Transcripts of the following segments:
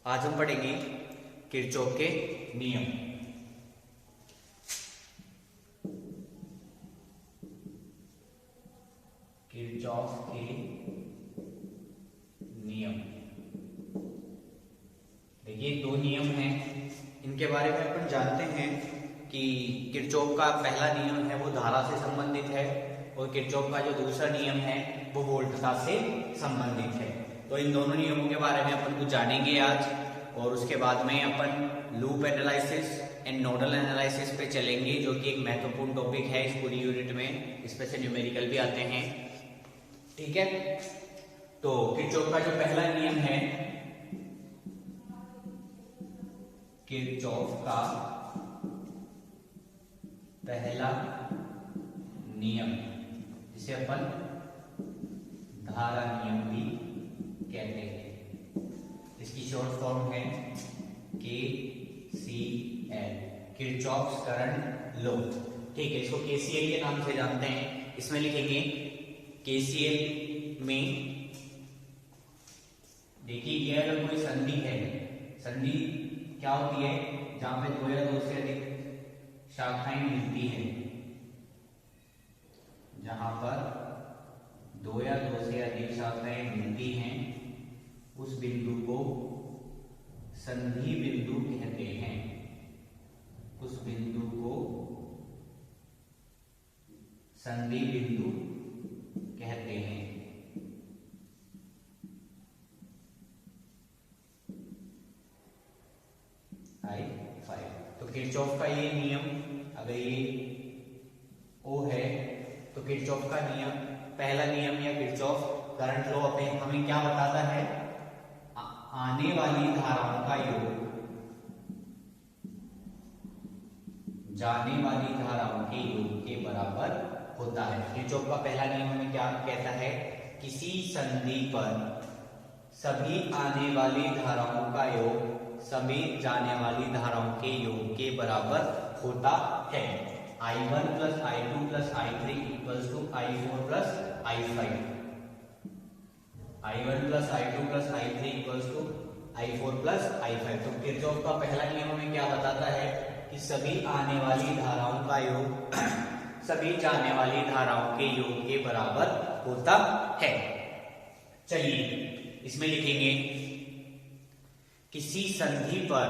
आज हम पढ़ेंगे किरचॉफ के नियम। किरचॉफ के नियम, देखिए दो नियम हैं, इनके बारे में अपन जानते हैं कि किरचॉफ का पहला नियम है वो धारा से संबंधित है और किरचॉफ का जो दूसरा नियम है वो वोल्टता से संबंधित है। तो इन दोनों नियमों के बारे में अपन कुछ जानेंगे आज, और उसके बाद में अपन loop analysis and nodal analysis पे चलेंगे, जो कि एक महत्वपूर्ण टॉपिक है इस पूरी यूनिट में। इस पे से न्यूमेरिकल भी आते हैं, ठीक है। तो किरचॉफ का जो पहला नियम है, किरचॉफ का पहला नियम, जिसे अपन धारा नियम भी कहते हैं, इसकी शॉर्ट फॉर्म है KCL, किरचॉफ्स करंट लॉ, ठीक है। इसको KCL के नाम से जानते हैं। इसमें लिखेंगे KCL में, देखिए ये अगर कोई संधि है, संधि क्या होती है, जहां पे दो या दो से अधिक शाखाएं मिलती हैं, जहां पर दो या दो से अधिक शाखाएं मिलती हैं, उस बिंदु को संधि बिंदु कहते हैं। उस बिंदु को संधि बिंदु कहते हैं। I5। तो किरचॉफ का ये नियम, अगर ये O है तो किरचॉफ का नियम, पहला नियम या किरचॉफ करंट लॉ हमें क्या बताता है, आने वाली धाराओं का योग जाने वाली धाराओं के योग के बराबर होता है। किरचॉफ का पहला नियम हमें क्या कहता है, किसी संधि पर सभी आने वाली धाराओं का योग सभी जाने वाली धाराओं के योग के बराबर होता है। I1 plus I2 plus I3 equals to I4 plus I5। I1 plus I2 plus I3 equals to I4 plus I5। तो किरचॉफ का पहला नियम हमें क्या बताता है कि सभी आने वाली धाराओं का योग सभी जाने वाली धाराओं के योग के बराबर होता है। चलिए इसमें लिखेंगे किसी संधि पर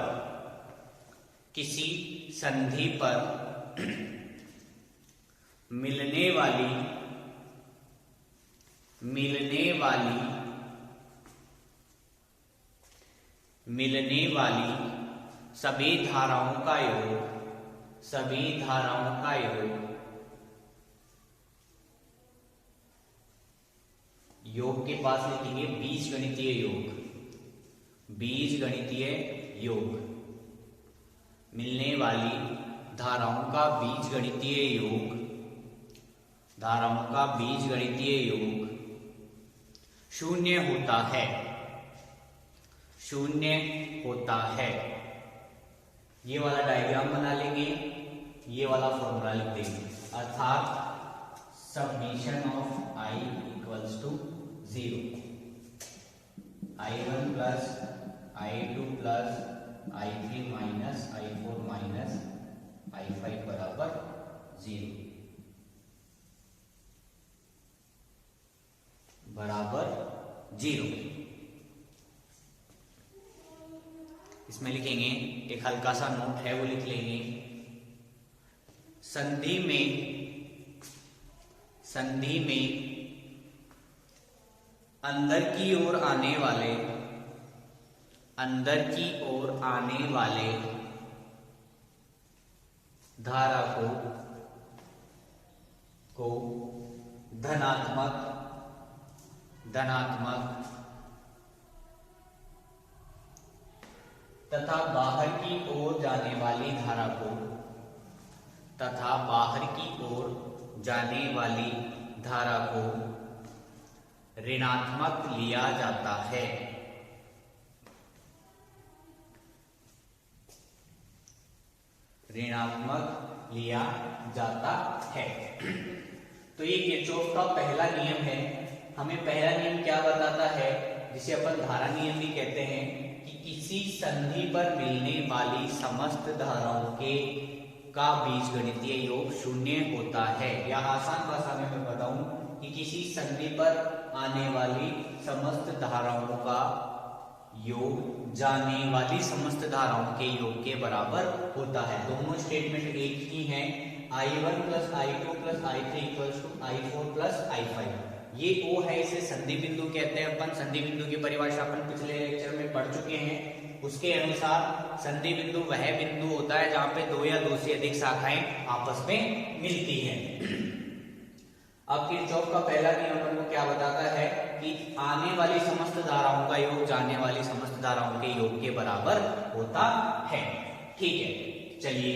मिलने वाली सभी धाराओं का योग के पास लिखेंगे बीजगणितीय योग, मिलने वाली धाराओं का बीजगणितीय योग शून्य होता है। ये वाला डायग्राम बना लेंगे, ये वाला फॉर्मूला लिख देंगे, अर्थात summation of I equals to 0, I1 plus I2 plus I3 minus I4 minus I5 बराबर 0 बराबर 0। इसमें लिखेंगे, एक हल्का सा नोट है वो लिख लेंगे, संधि में अंदर की ओर आने वाले धारा को धनात्मक तथा बाहर की ओर जाने वाली धारा को ऋणात्मक लिया जाता है। तो ये किरचॉफ का पहला नियम है। हमें पहला नियम क्या बताता है, जिसे अपन धारा नियम भी कहते हैं, कि किसी संधि पर मिलने वाली समस्त धाराओं के का बीजगणितीय योग शून्य होता है। या आसान भाषा में मैं बताऊं कि किसी संधि पर आने वाली समस्त धाराओं का योग जाने वाली समस्त धाराओं के योग के बराबर होता है। दोनों स्टेटमेंट एक ही हैं, I1 plus I2 plus I3 equals to I4 plus I5। ये O है, इसे संधि बिंदु कहते हैं अपन। संधि बिंदु की परिभाषा अपन पिछले लेक्चर में पढ़ चुके हैं। उसके अनुसार संधि बिंदु वह बिंदु होता है जहां पे दो या दो से अधिक शाखाएं आपस में मिलती हैं। अब किरचॉफ का पहला नियम अपन को क्या बताता है कि आने वाली समस्त धाराओं का योग जाने वाली समस्त धाराओं के योग के बराबर होता है। ठीक है, चलिए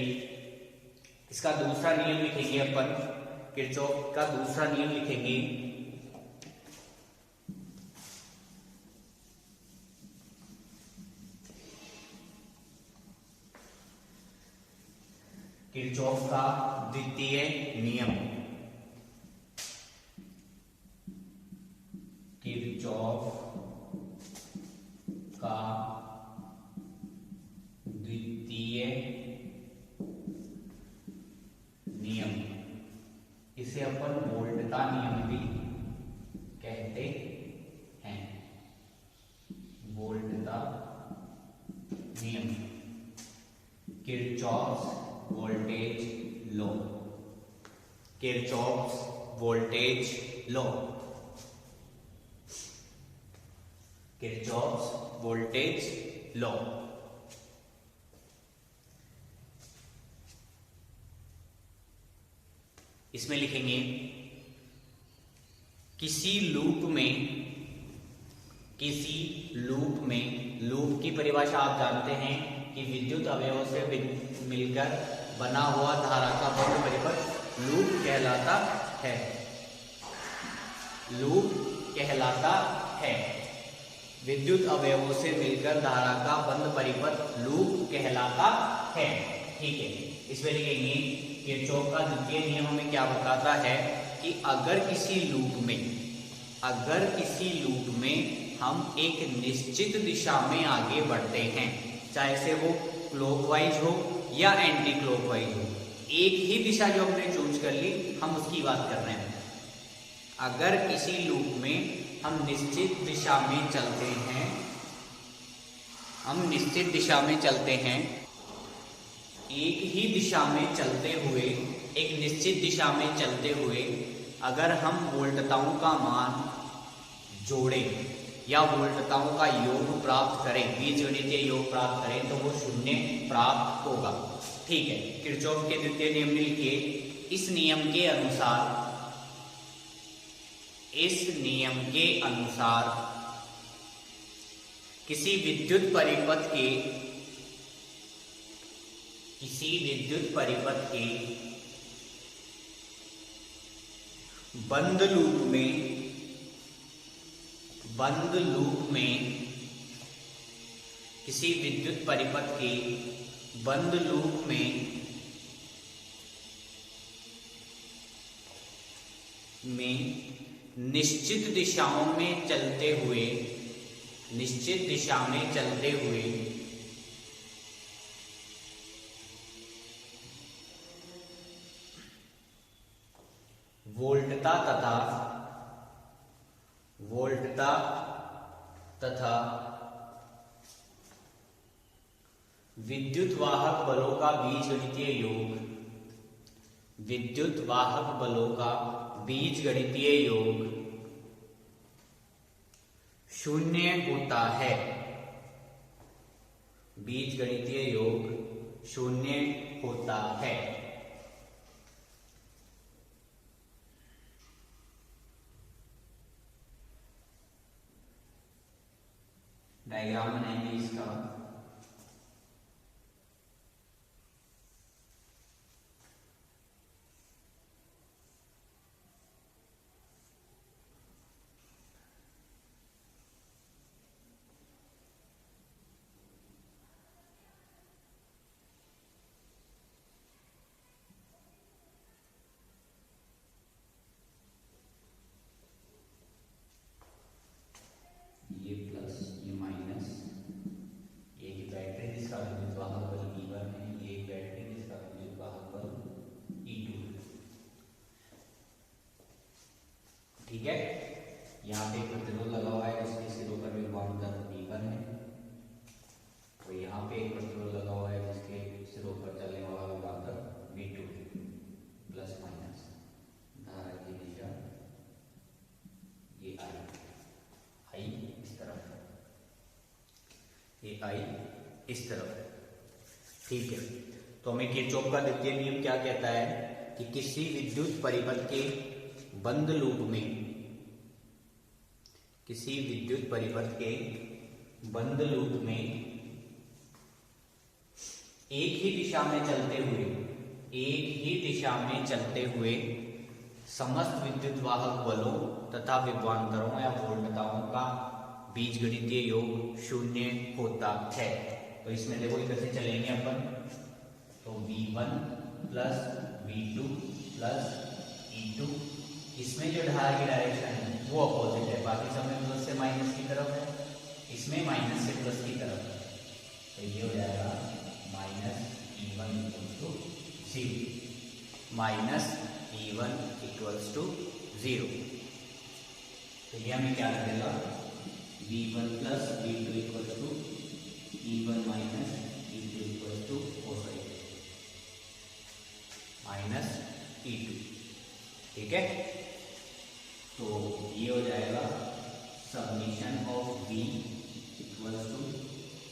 इसका दूसरा नियम लिखेंगे अपन। किरचॉफ का दूसरा नियम लिखेंगे, किरचॉफ का द्वितीय नियम। किरचॉफ का द्वितीय नियम, इसे अपन वोल्ट का नियम भी कहते हैं। वोल्ट का नियम, Kirchhoff's voltage law. Kirchhoff's voltage law, Kirchhoff's voltage law. इसमें लिखेंगे किसी लूप में, लूप की परिभाषा आप जानते हैं कि विद्युत अवयवों से मिलकर बना हुआ धारा का बंध परिपथ लूप कहलाता है। लूप कहलाता है। विद्युत अवयवों से मिलकर धारा का बंध परिपथ लूप कहलाता है। ठीक है, इसमें लिखेंगे किरचॉफ का द्वितीय नियम हमें क्या बताता है कि अगर किसी लूप में हम एक निश्चित दिशा में आगे बढ़ते हैं, चाहे से वो क्लॉकवाइज हो या एंटी क्लॉकवाइज हो, एक ही दिशा जो हमने चूज कर ली, हम उसकी बात कर रहे हैं। अगर किसी लूप में हम निश्चित दिशा में चलते हैं, एक ही दिशा में चलते हुए, एक निश्चित दिशा में चलते हुए अगर हम वोल्टताओं का मान जोड़ें या वोल्टताओं का योग प्राप्त करें, बीजगणितीय योग प्राप्त करें, तो वो शून्य प्राप्त होगा। ठीक है, किरचॉफ के द्वितीय नियम में लिखिए इस नियम के अनुसार किसी विद्युत परिपथ के बंद लूप में किसी विद्युत परिपथ के बंद लूप में निश्चित दिशा में चलते हुए वोल्टता तथा विद्युत वाहक बलों का बीजगणितीय योग शून्य होता है। बीजगणितीय योग शून्य होता है। डायग्राम बनाएंगे इसका। ये प्लस, ये माइनस, ये आई इस तरफ है, ठीक है। तो हमें किरचॉफ का द्वितीय नियम क्या कहता है कि किसी विद्युत परिपथ के बंद लूप में, किसी विद्युत परिपथ के बंद लूप में एक ही दिशा में चलते हुए, एक ही दिशा में चलते हुए समस्त विद्युत वाहक बलों तथा विभवांतरों या वोल्टताओं का बीजगणितीय योग शून्य होता है। तो इसमें देखो इधर से चलेंगे अपन, तो V1 plus V2 plus E2, इसमें जो धारा की डायरेक्शन है वो अपोजिट है, बाकी सब में प्लस से माइनस की तरफ है, इसमें माइनस से प्लस की तरफ है। तो ये हो जाएगा minus E1 equal to 0, minus E1 equals to 0। तो ये हमें क्या करेगा, V1 plus V2 equals to E1 minus E2 equals to minus E2, ठीक है। तो ये हो जाएगा summation of V equals to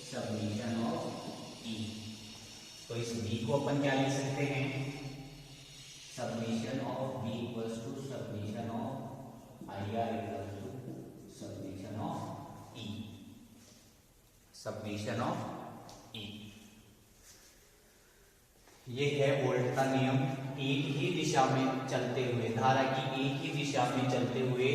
submission of E। तो इस V को अपन क्या लिख सकते हैं, submission of V equals to submission of IR equals to submission of E, submission of E। ये है वोल्ट का नियम। एक ही दिशा में चलते हुए, धारा की एक ही दिशा में चलते हुए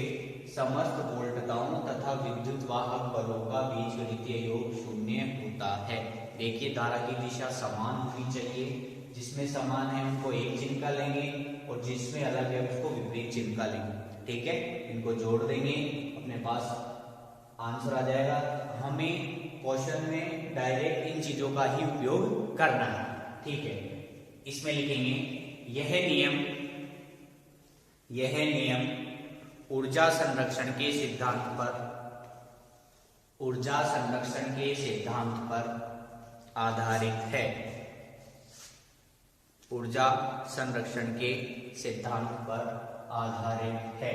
समस्त वोल्टताओं तथा विद्युत वाहक बलों का बीजगणितीय योग शून्य होता है। देखिए धारा की दिशा समान होनी चाहिए, जिसमें समान है उनको एक चिन्ह का लेंगे और जिसमें अलग है उसको विपरीत चिन्ह का लेंगे, ठीक है। इनको जोड़ देंगे, अपने पास आंसर आ जाएगा। हमें क्वेश्चन में डायरेक्ट इन चीजों का ही उपयोग करना है, ठीक है। इसमें लिखेंगे यह नियम ऊर्जा संरक्षण के सिद्धांत पर, ऊर्जा संरक्षण के सिद्धांत पर आधारित है, ऊर्जा संरक्षण के सिद्धांत पर आधारित है,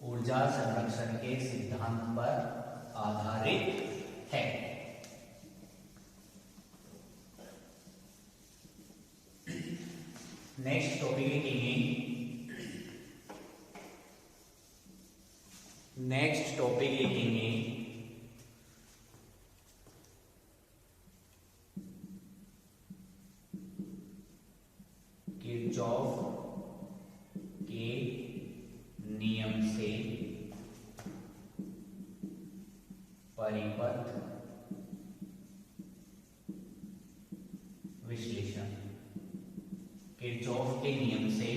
ऊर्जा संरक्षण के सिद्धांत पर आधारित है। नेक्स्ट टॉपिक लिखेंगे, नेक्स्ट टॉपिक लिखेंगे किरचॉफ के नियम से परिपथ विश्लेषण, किरचॉफ के नियम से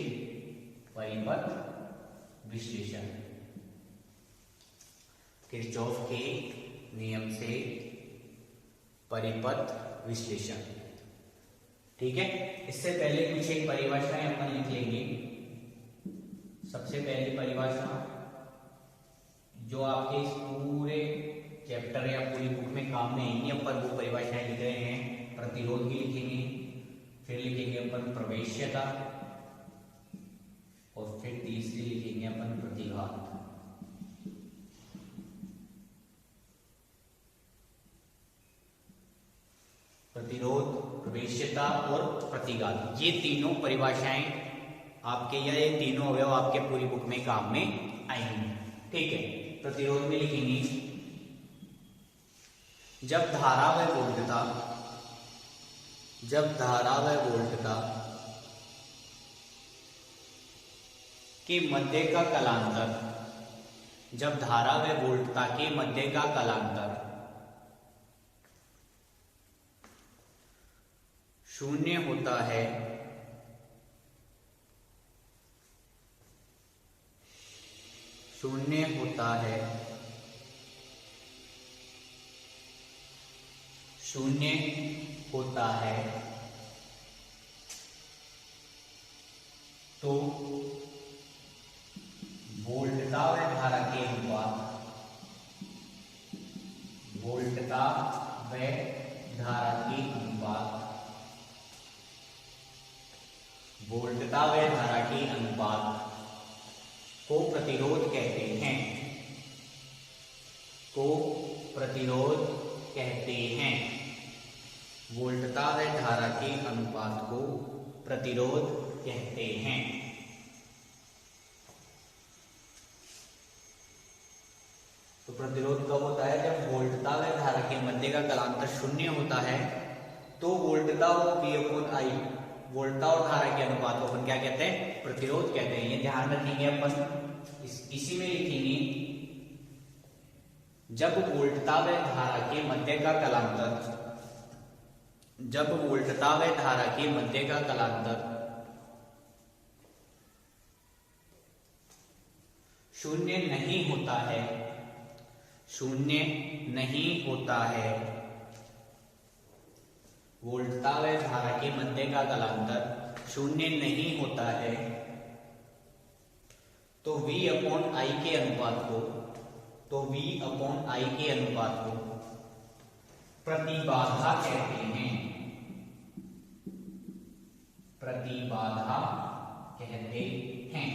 परिपथ विश्लेषण, किरचॉफ के नियम से परिपथ विश्लेषण, ठीक है। इससे पहले कुछ एक परिभाषाएं अपन लिख लेंगे। सबसे पहली परिभाषा जो आपके इस पूरे चैप्टर या पूरी बुक में काम में आएंगी, अपन वो परिभाषाएं लिख रहे हैं। प्रतिरोध की लिखेंगे, फिर लिखेंगे अपन प्रवेश्यता, और फिर तीसरी लिखेंगे अपन प्रतिघात। प्रतिरोध, प्रवेश्यता और प्रतिघात, ये तीनों परिभाषाएं आपके, या ये तीनों अवयव आपके पूरी बुक में काम में आएंगे, ठीक है। प्रतिरोध में लिखेंगे जब धारा व वोल्टता, जब धारा व वोल्टता के मध्य का कलांतर, जब धारा व वोल्टता के मध्य का कलांतर शून्य होता है, शून्य होता है, शून्य होता है, तो वोल्टता व धारा के अनुपात, वोल्टता व धारा के अनुपात, वोल्टता व धारा के अनुपात को प्रतिरोध कहते हैं, को प्रतिरोध कहते हैं। वोल्टता व धारा के अनुपात को प्रतिरोध कहते हैं। तो प्रतिरोध कब होता है? जब वोल्टता व धारा के मध्य का कलांतर शून्य होता है, तो वोल्टता और V/I, वोल्टता और धारा के अनुपात को अपन क्या कहते हैं? प्रतिरोध कहते हैं। ये ध्यान रखेंगे अपन, इसी में लिखेंगे, जब वोल्टता व धारा के मध्य का कलांतर, जब वोल्टता व धारा के मध्य का कलांतर शून्य नहीं होता है, शून्य नहीं होता है, वोल्टता व धारा के मध्य का कलांतर शून्य नहीं होता है, तो V/I के अनुपात को, तो V/I के अनुपात को प्रतिबाधा कहते हैं। प्रतिबाधा कहते हैं।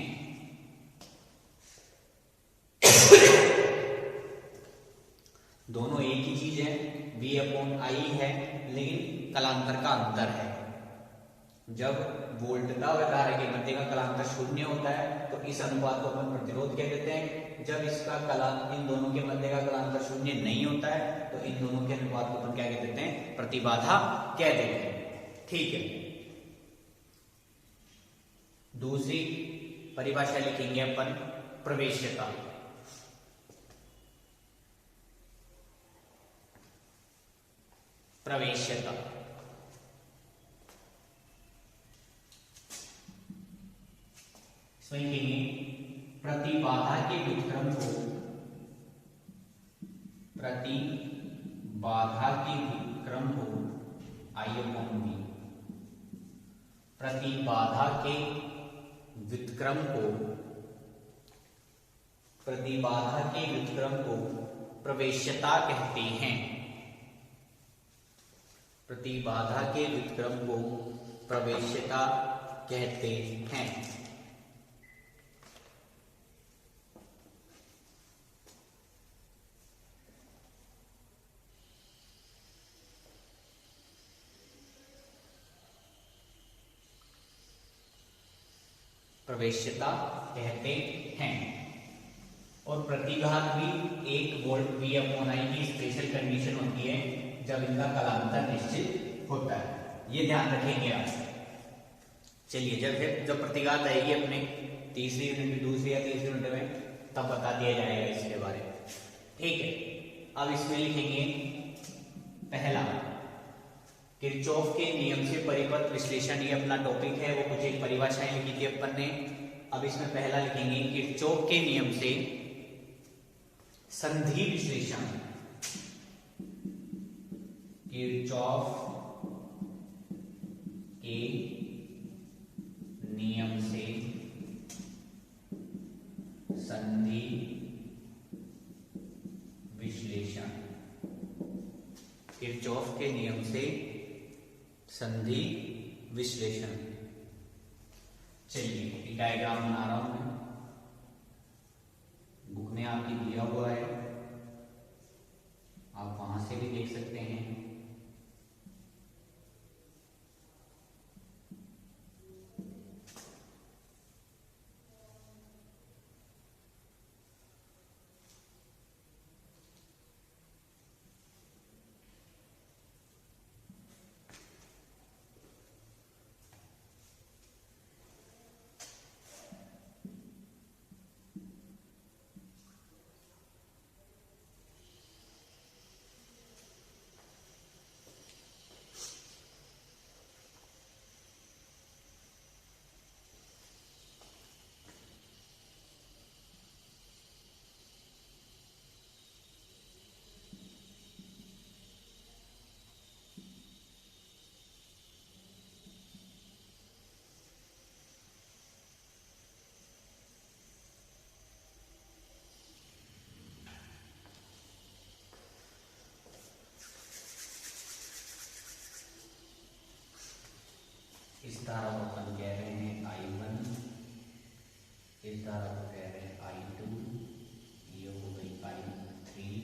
दोनों एक ही चीज है, V/I है, लेकिन कलांतर का अंतर है। जब वोल्टता व धारा के मध्य का कलांतर शून्य होता है, तो इस अनुपात को अपन प्रतिरोध कह देते हैं। जब इसका इन दोनों के मध्य का कलांतर शून्य नहीं होता है, तो इन दोनों के अनुपात को अपन क्या कह देते हैं? प्रतिबाधा कह देते हैं। ठीक है, दूसरी परिभाषा लिखेंगे अपन, प्रवेश्यता। प्रवेश्यता इसमें लिखेंगे, प्रतिबाधा के व्युत्क्रम को, प्रतिबाधा के व्युत्क्रम को I/V, प्रतिबाधा के व्युत्क्रम को, प्रतिबाधा के व्युत्क्रम को प्रवेश्यता कहते हैं। प्रतिबाधा के व्युत्क्रम को प्रवेश्यता कहते हैं। प्रवेश्यता कहते हैं। और प्रतिघात भी 1 वोल्ट V/I की स्पेशल कंडीशन होती है, जब इनका कलांतर निश्चित होता है। ये ध्यान रखेंगे आप। चलिए, जब प्रतिघात आएगी अपने तीसरी यूनिट, दूसरी या तीसरी यूनिट में, तब बता दिया जाएगा इसके बारे में। ठीक है, अब इसमें लिखेंगे पहला, किरचॉफ के नियम से परिपथ विश्लेषण। ये अपना टॉपिक है, वो कुछ एक परिभाषाएं लिखी थी अपन ने। अब इसमें पहला लिखेंगे, किरचॉफ के नियम से संधि विश्लेषण। किरचॉफ के नियम से संधि विश्लेषण। किरचॉफ के नियम से संधि विश्लेषण। चलिए, डायग्राम बना रहा हूं मैं, बुक में आपकी दिया हुआ है, आप वहां से भी देख सकते हैं। इस धारा को अपन कह रहे हैं I1, इस धारा को कह रहे हैं I2, ये हो गई I3,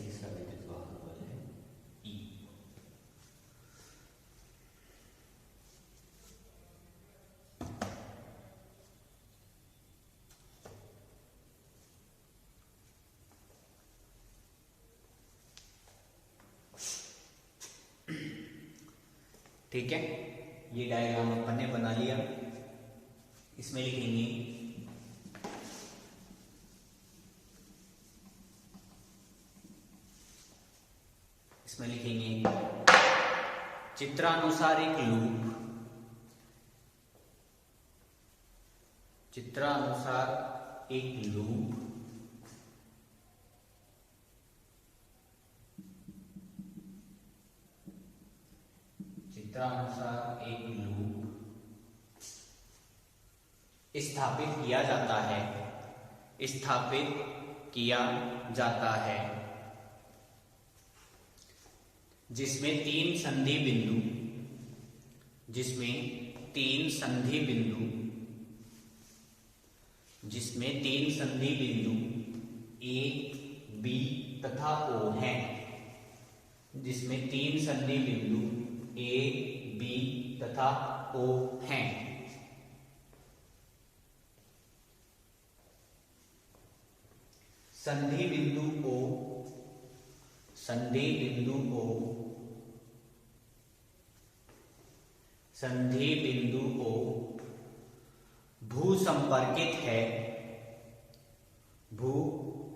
इसका विद्युत वाहक बल है E। ठीक है, ये डायग्राम अपन ने बना लिया। इसमें लिखेंगे चित्रानुसार एक लूप, चित्रानुसार एक लूप चित्रानुसार एक लूप स्थापित किया जाता है, स्थापित किया जाता है, जिसमें तीन संधि बिंदु, जिसमें तीन संधि बिंदु, जिसमें तीन संधि बिंदु ए, बी तथा ओ हैं, जिसमें तीन संधि बिंदु ए, बी तथा ओ हैं। संधि बिंदु ओ, संधि बिंदु ओ, संधि बिंदु ओ भू संपर्कित है, भू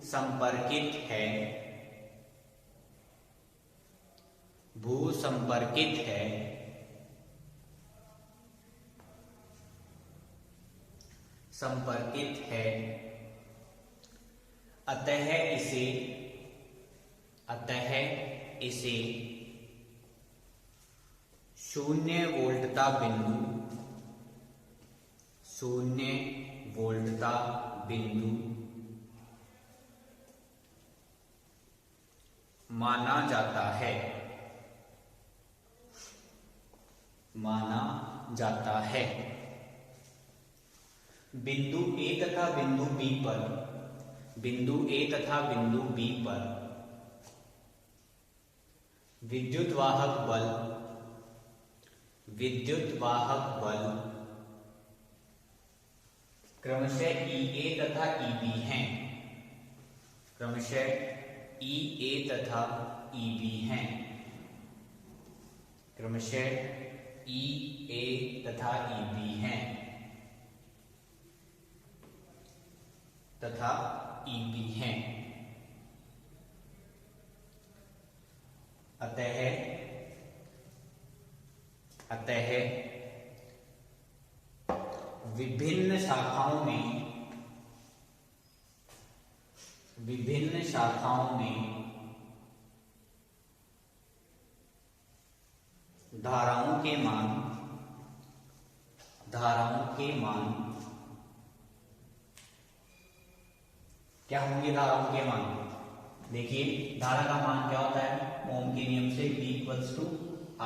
संपर्कित है, भू संपर्कित है, संपर्कित है। अतः इसे, अतः इसे शून्य वोल्टता बिंदु, शून्य वोल्टता बिंदु माना जाता है, माना जाता है। बिंदु ए तथा बिंदु बी पर, बिंदु ए तथा बिंदु बी पर विद्युत वाहक बल, विद्युत वाहक बल क्रमशः EA तथा EB हैं, क्रमशः EA तथा EB हैं, क्रमशः EA तथा EB हैं, तथा EB हैं। अतः, अतः विभिन्न शाखाओं में, विभिन्न शाखाओं में धाराओं के मान, धाराओं के मान क्या होंगे? धाराओं के मान देखिए, धारा का मान क्या होता है? ओम के नियम से V इक्वल्स टू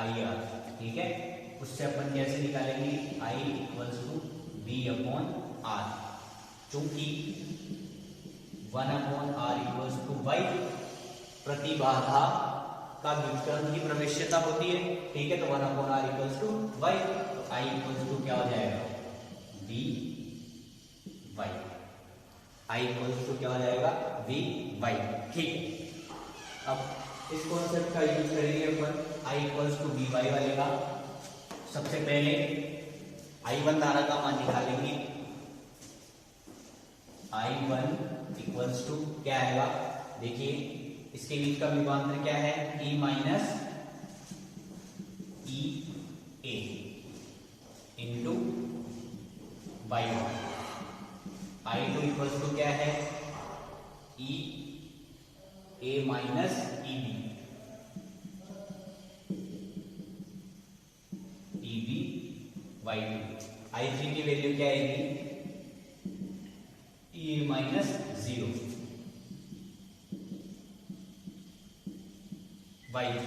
IR, ठीक है। उससे अपन कैसे निकालेंगे? I equals to V upon R, चूंकि 1 upon R equals to Y प्रतिबाधा का व्युत्क्रम की प्रवेश्यता होती है, ठीक है। तो 1 upon R equals to Y, तो I इक्वल्स टू क्या हो जाएगा? V Y, I equals to क्या हो जाएगा? V Y, ठीक। अब इस कॉन्सेप्ट का यूज करेंगे अपन I equals to V Y वाले का। सबसे पहले I1 धारा का मान निकालेंगे। I1 इक्वल्स टू क्या आएगा? देखिए, इसके बीच का विभवांतर क्या है? E minus E A into Y1। I2 equals to क्या है? E A minus E B, E B Y2। I3 की वैल्यू क्या आएगी? E A minus 0 Y3।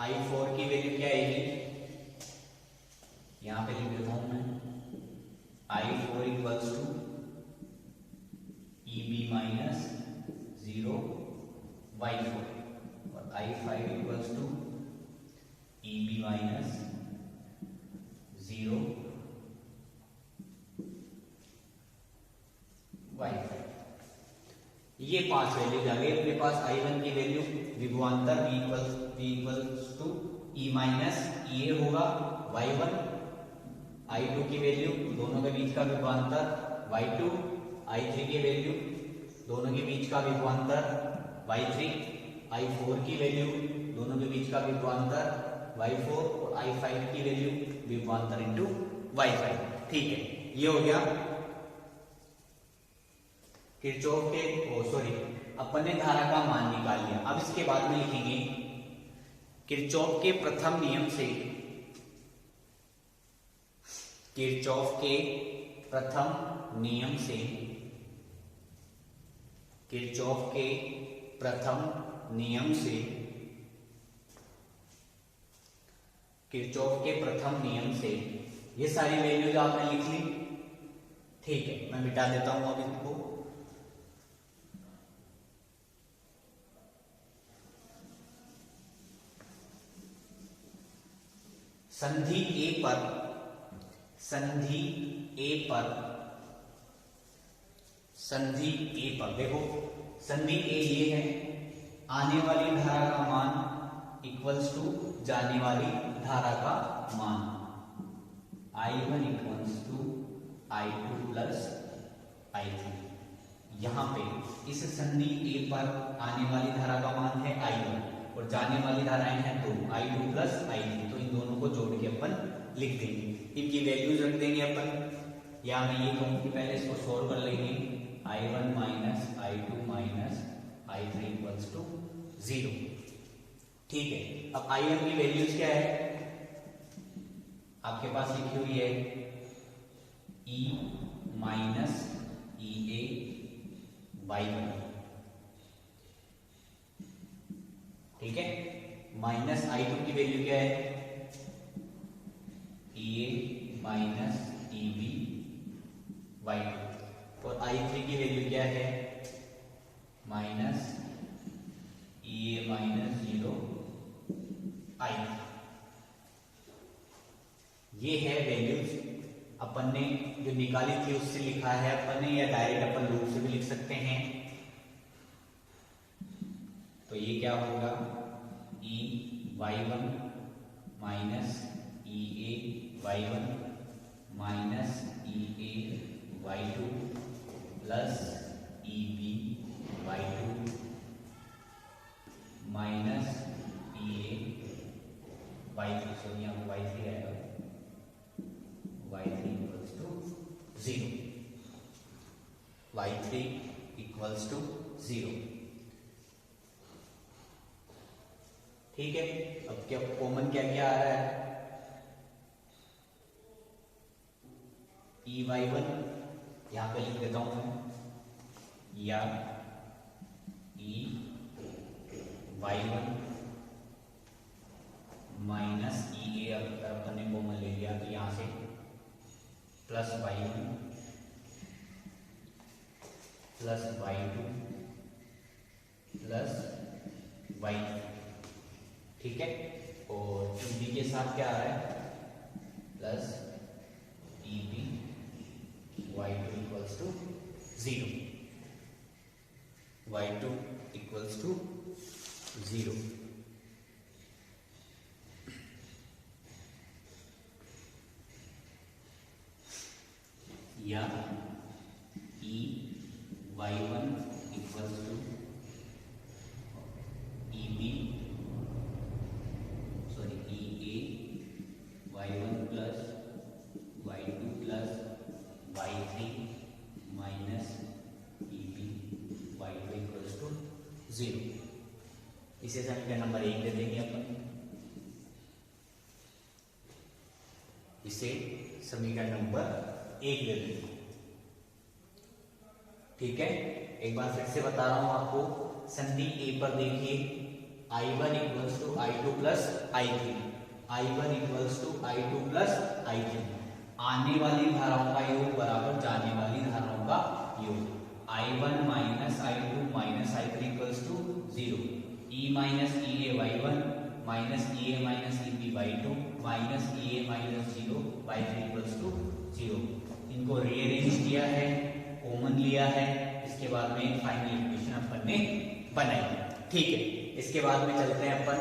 I4 की वैल्यू क्या आएगी? यहां पे लिख देता हूं मैं, I4 equals to E B minus 0 Y3। y4 और i5 equals to EB minus 0 y5। ये 5 वैल्यूज आ गई अपने पास। I1 की वैल्यू विभवांतर v equals to E minus EA होगा y1, I2 की वैल्यू दोनों के बीच का विभवांतर y2, I3 की वैल्यू दोनों के बीच का विभवांतर y3, I4 की वैल्यू दोनों के बीच का विभवांतर y4 और I5 की वैल्यू विभवांतर इनटू y5। ठीक है, ये हो गया किरचॉफ के अपन ने धारा का मान निकाल लिया। अब इसके बाद में लिखेंगे किरचॉफ के प्रथम नियम से, किरचॉफ के प्रथम नियम से, किरचॉफ के प्रथम नियम से, किरचॉफ के प्रथम नियम से ये सारी वैल्यूज आपने लिख ली। ठीक है, मैं मिटा देता हूं अब इनको। संधि ए पर, संधि ए पर, संधि ए पर देखो, संधि ए ये है, आने वाली धारा का मान इक्वल्स टू जाने वाली धारा का मान, I1 equals to I2 plus I3। यहां पे इस संधि ए पर आने वाली धारा का मान है I1 और जाने वाली धाराएं हैं दो, I2 प्लस I3। तो इन दोनों को जोड़ के अपन लिख देंगे, इनकी वैल्यूज रख देंगे अपन। या मैं ये कहूं कि पहले इसको सोल्व कर लेंगे, I1 minus I2 minus I3 equals to 0। ठीक है, अब I1 की वैल्यूज क्या है आपके पास लिखी हुई है, E माइनस EA y1। ठीक है, माइनस I2 की वैल्यू क्या है, EA माइनस EB y2 और I3 की वैल्यू क्या है, माइनस EA माइनस 0 I3। ये है वैल्यूज अपन ने जो निकाली थी उससे लिखा है अपन ने, या डायरेक्ट अपन लूप से भी लिख सकते हैं। तो ये क्या होगा, E y1 minus EA y1 minus EA y2 plus EB y2 minus EA y3, sorry यहाँ पर y3 आएगा, y3 equals to 0, y3 equals to 0। ठीक है, अब क्या कॉमन क्या क्या आ रहा है, E y1 यहां पे लिख देता हूं मैं, या E y1 माइनस EA अगर अपन ने कॉमन ले लिया तो यहां से plus y1 plus y2 plus y3। ठीक है, और EB के साथ क्या आ रहा है, plus EB y2 equals to 0, y2 equals to 0। या E y1 equals to EB sorry EA y1 plus y2 plus y3 minus EB y2 equals to 0। इसे समीकरण नंबर 1 दे देंगे अपन, इसे समीकरण नंबर 1 दे देंगे। ठीक है, एक बार फिर से बता रहा हूं आपको, संधि ए पर देखिए, I1 equals to I2 plus I3, I1 equals to I2 plus I3। आने वाली धाराओं का योग बराबर जाने वाली धाराओं का योग, I1 minus I2 minus I3 equals to 0। E minus E A Y one minus E A minus E B Y two minus E A minus zero Y three equals to zero. इनको rearrange किया है, common लिया है, इसके बाद में final equation अपन ने बनाई। ठीक है, इसके बाद में चलते हैं अपन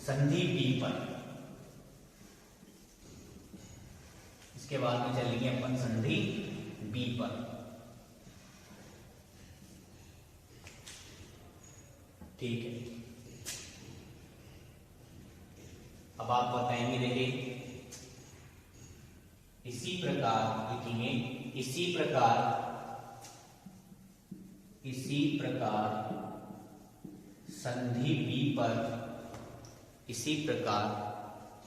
संधि बी पर। इसके बाद में चलेंगे अपन संधि बी पर। ठीक है, अब आप बताएंगे, देखिए इसी प्रकार लिखेंगे, इसी प्रकार संधि बी पर, इसी प्रकार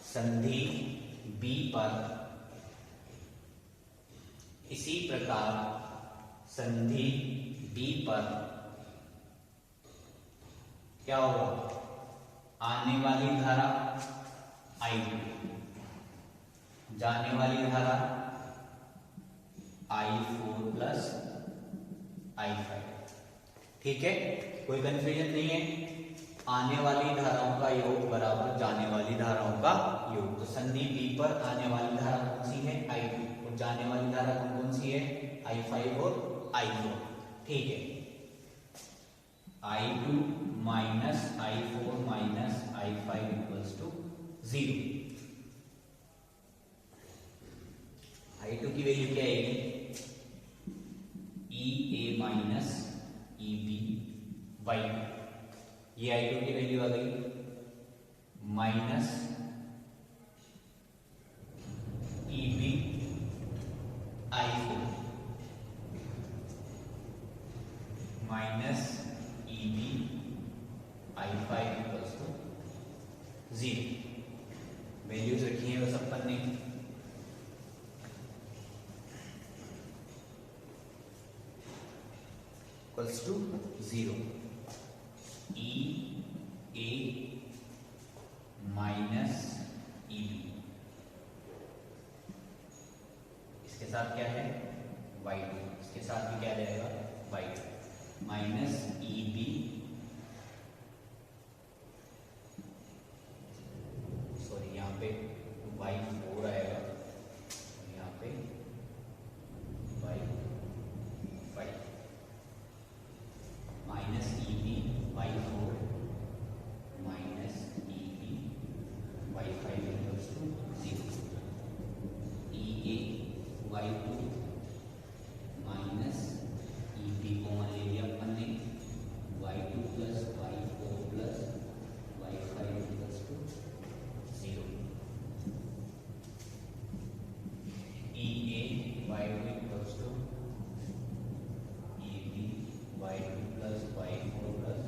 संधि बी पर, इसी प्रकार संधि बी पर क्या होगा, आने वाली धारा I2, जाने वाली धारा I4 प्लस I5। ठीक है, कोई कंफ्यूजन नहीं है। आने वाली धाराओं का योग बराबर जाने वाली धाराओं का योग। तो संधि बी पर आने वाली धारा कौन सी है, I2, और जाने वाली धारा कौन कौन सी है, I5 और I4। ठीक है, I2 minus I4 minus I5 equals to 0। I2 की वैल्यू क्या आएगी, E A minus E B Y. ये I2 की वैल्यू आ गई, minus E B I4 minus E B I5 equals to 0। Values रखी है बस अपन ने। Equals to 0। E A minus E B, इसके साथ क्या है y2, इसके साथ भी क्या रहेगा y2 minus E B, sorry यहाँ पे y4 आएगा, यहाँ पे y5 minus E B y4 minus E B y5 equals to 0। E A y2 minus E B common ले लिया अपन ने, y2 plus y4 plus y5 equals to 0। E A y2 equals to E B y2 plus y4 plus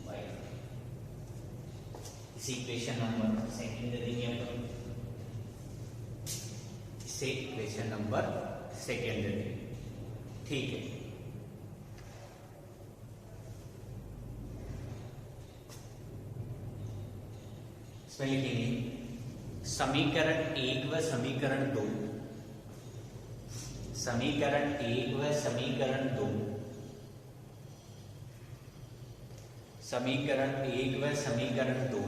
y5। इसी equation number second दे देंगे अपन, इसे equation number second दे देंगे। ठीक है, इसमें लिखेंगे समीकरण 1 व समीकरण 2, समीकरण 1 व समीकरण 2, समीकरण 1 व समीकरण 2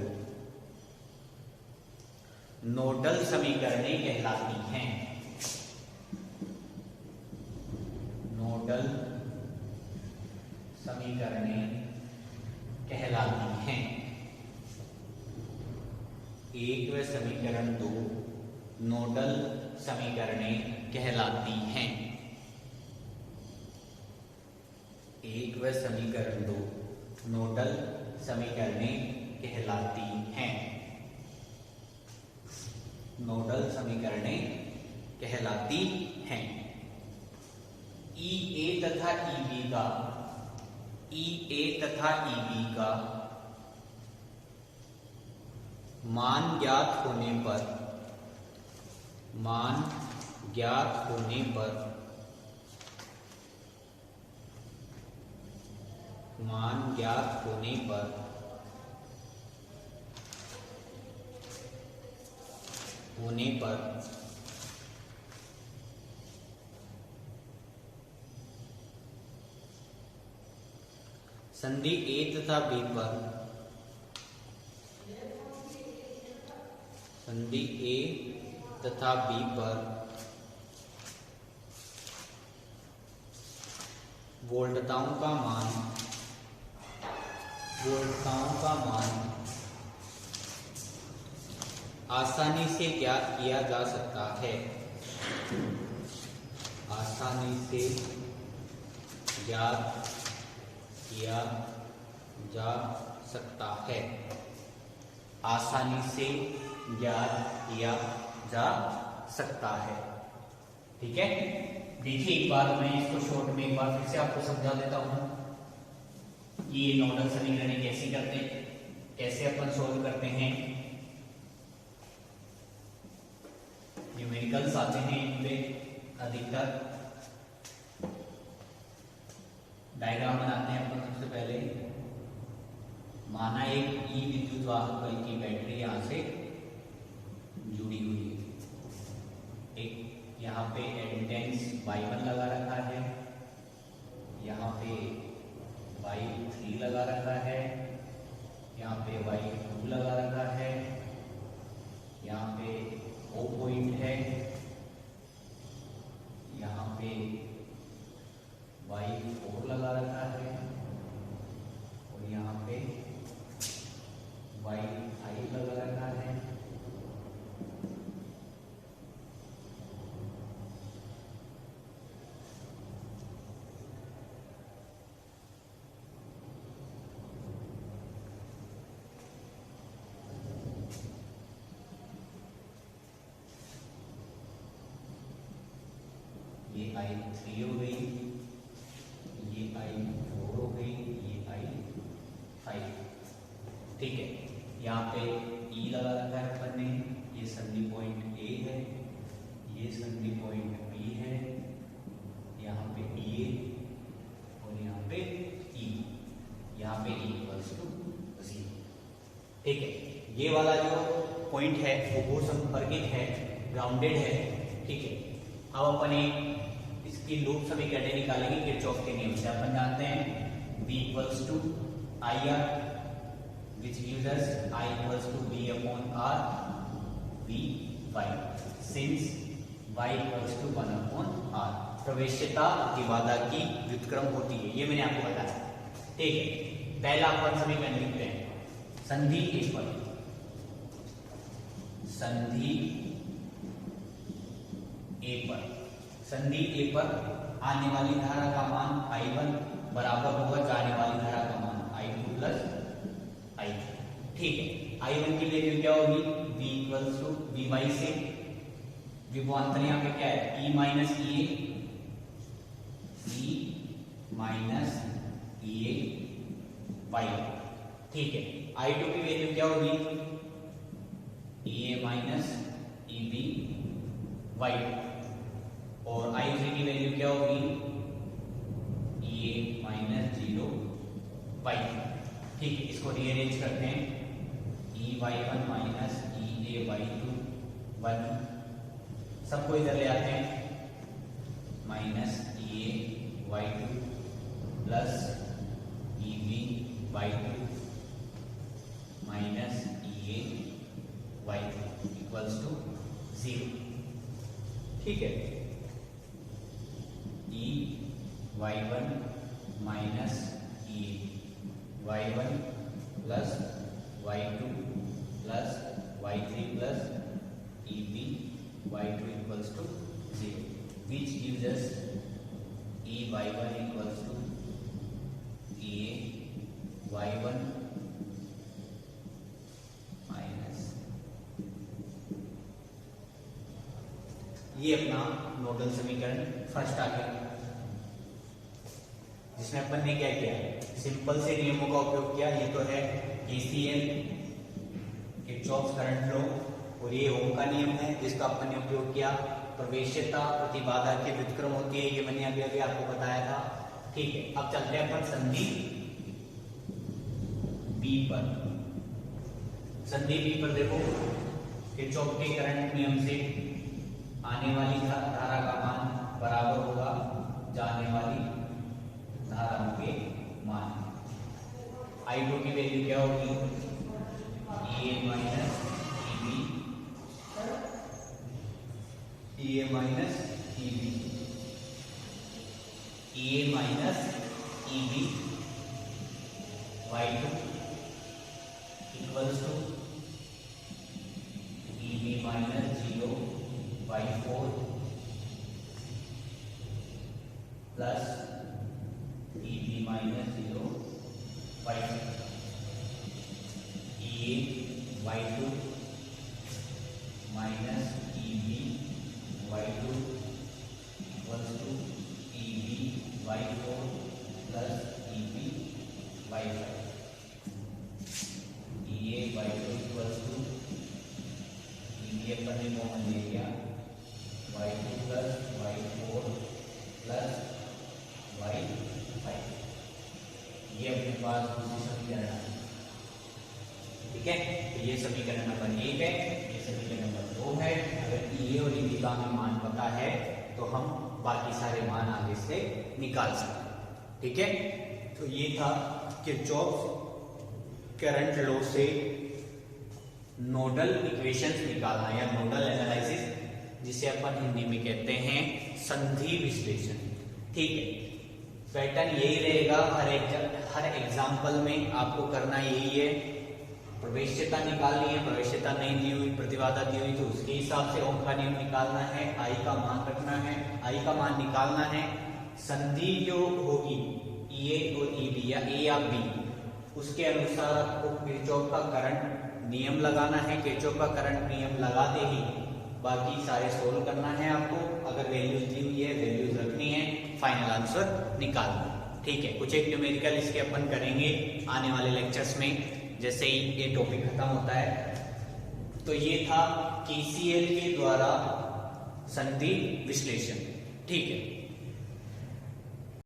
नोडल समीकरणें कहलाती हैं। नोडल समीकरणें कहलाती हैं। 1 व समीकरण 2 नोडल समीकरणें कहलाती हैं। 1 व समीकरण 2 नोडल समीकरणें कहलाती हैं। नोडल समीकरणें कहलाती हैं। ई ए तथा ई बी का, ई ए तथा ई बी का मान ज्ञात होने पर, मान ज्ञात होने पर, मान ज्ञात होने पर संधि ए तथा बी पर, संधि ए तथा बी पर वोल्टताओं का मान आसानी से ज्ञात किया जा सकता है, आसानी से ज्ञात किया जा सकता है, आसानी से ज्ञात किया जा सकता है। ठीक है, देखिए एक बार मैं इसको शॉर्ट में एक बार फिर से आपको समझा देता हूं कि ये नोडल समीकरण कैसे करते हैं, कैसे अपन सोल्व करते हैं। न्यूमेरिकल्स आते हैं इनपे अधिकतर, डायग्राम बनाते हैं अपन सबसे पहले। माना एक ई विद्युत वाहक बल की बैटरी यहां से जुड़ी हुई है, एक यहाँ पे एडमिटेंस Y1 लगा रखा है, यहाँ पे Y3 लगा रखा है, यहाँ पे Y2 लगा रखा है, यहाँ पे O पॉइंट है, यहाँ पे Y4 लगा रखा है और यहाँ पे Y5 लगा रखा है। ये I3 हो गई, ये I4 हो गई, ये I5। ठीक है, यहाँ पे E लगा रखा है अपन ने, ये संधि पॉइंट A है, ये संधि पॉइंट B है, यहाँ पे E और यहाँ पे E, यहाँ पे E इक्वल्स टू 0। ठीक है, ये वाला जो पॉइंट है वो भूसंपर्कित है, ग्राउंडेड है। ठीक है, अब अपन इसकी लूप समीकरण निकालेंगे किरचॉफ के नियम से। अपन जानते हैं V equals to IR which gives us I equals to V upon R Vy, since Y equals to 1 upon R। प्रवेश्यता प्रतिबाधा की व्युत्क्रम होती है, ये मैंने आपको बताया। ठीक है, पहला अपन समीकरण लिखते हैं। संधि ए पर, संधि ए पर, संधि ए पर आने वाली धारा का मान I1 बराबर होगा जाने वाली धारा का मान I2 प्लस I3। ठीक है, I1 की वैल्यू क्या होगी, V इक्वल्स टू Vy से विभवांतर यहाँ पे क्या है, E minus EA, E minus EA Y। ठीक है, I2 की वैल्यू क्या होगी, EA माइनस EB Y, और I3 की वैल्यू क्या होगी, EA माइनस 0 Y। ठीक है, इसको रीअरेंज करते हैं, EY1 माइनस EAY2 1, सबको इधर ले आते हैं, minus EAY2 plus EBY2 minus EAY2 equals to 0। ठीक है, EY1 minus Y1 plus Y2 plus Y3 plus EBY2 equals to 0, which gives us EY1 equals to EY1 minus, ये अपना नोडल समीकरण फर्स्ट आ गया, जिसमें अपन ने क्या किया, सिंपल से नियमों का उपयोग किया। ये तो है KCL, किरचॉफ्स करंट लॉ, और ये ओम का नियम है जिसका अपन ने उपयोग किया। प्रवेश्यता प्रतिबाधा की व्युत्क्रम होती है, ये मैंने अभी अभी आपको बताया था। ठीक है, अब चलते हैं अपन संधि B पर। संधि B पर देखो, किरचॉफ के करंट नियम से आने वाली धारा का मान बराबर होगा जाने वाली धारा के मान। I2 की वैल्यू क्या होगी, EA minus EB, EA minus EB, EA minus EB Y2 equals to EB minus 0 Y4 plus EB minus 0 Y2, EA Y2 minus EB Y2 equals to EB Y4 plus EB Y5, EA Y2 equals to EB अपन ने common ले लिया Y2 plus Y4 plus Y5, ये अपने पास दूसरी समीकरण है। ठीक है, तो ये समीकरण नंबर 1 है, ये समीकरण नंबर 2 है। अगर EA और EB का हमें मान पता है तो हम बाकी सारे मान आगे से निकाल सकते हैं। ठीक है, तो ये था किरचॉफ करंट लॉ से नोडल इक्वेशंस निकालना या नोडल एनालिसिस, जिसे अपन हिंदी में कहते हैं संधि विश्लेषण। ठीक है, पैटर्न यही रहेगा, हर एग्जाम्पल में आपको करना यही है। प्रवेश्यता निकालनी है, प्रवेश्यता नहीं दी हुई, प्रतिबाधा दी हुई, तो उसके हिसाब से ओम का नियम निकालना है, आई का मान रखना है, आई का मान निकालना है। संधि जो होगी ए और ईबी या ए या बी, उसके अनुसार आपको किरचॉफ का करंट नियम लगाना है। किरचॉफ का करंट नियम लगाते ही बाकी सारे सोल्व करना है आपको। अगर वैल्यूज दी हुई है, वैल्यूज रखनी है, फाइनल आंसर निकालना। ठीक है, कुछ एक न्यूमेरिकल इसके अपन करेंगे आने वाले लेक्चर्स में, जैसे ही ये टॉपिक खत्म होता है। तो ये था KCL के द्वारा संधि विश्लेषण। ठीक है।